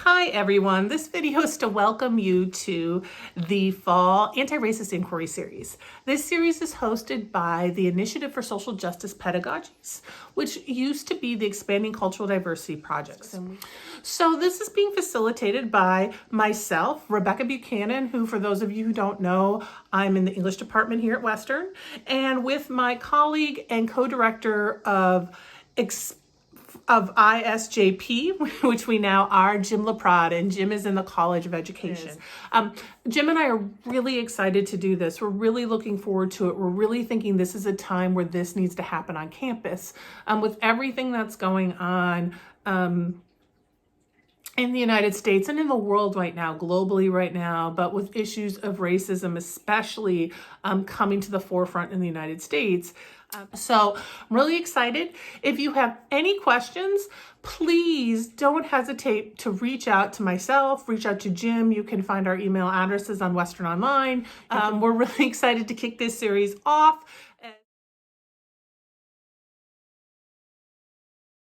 Hi everyone, this video is to welcome you to the Fall Anti-Racist Inquiry Series. This series is hosted by the Initiative for Social Justice Pedagogies, which used to be the Expanding Cultural Diversity Projects. So this is being facilitated by myself, Rebecca Buchanan, who for those of you who don't know, I'm in the English department here at Western, and with my colleague and co-director of ISJP, which we now are, Jim LaPrade, and Jim is in the College of Education. Jim and I are really excited to do this. We're really looking forward to it. We're really thinking this is a time where this needs to happen on campus. With everything that's going on in the United States and in the world right now, globally right now, but with issues of racism, especially coming to the forefront in the United States. So I'm really excited. If you have any questions, please don't hesitate to reach out to myself, reach out to Jim. You can find our email addresses on Western Online. We're really excited to kick this series off.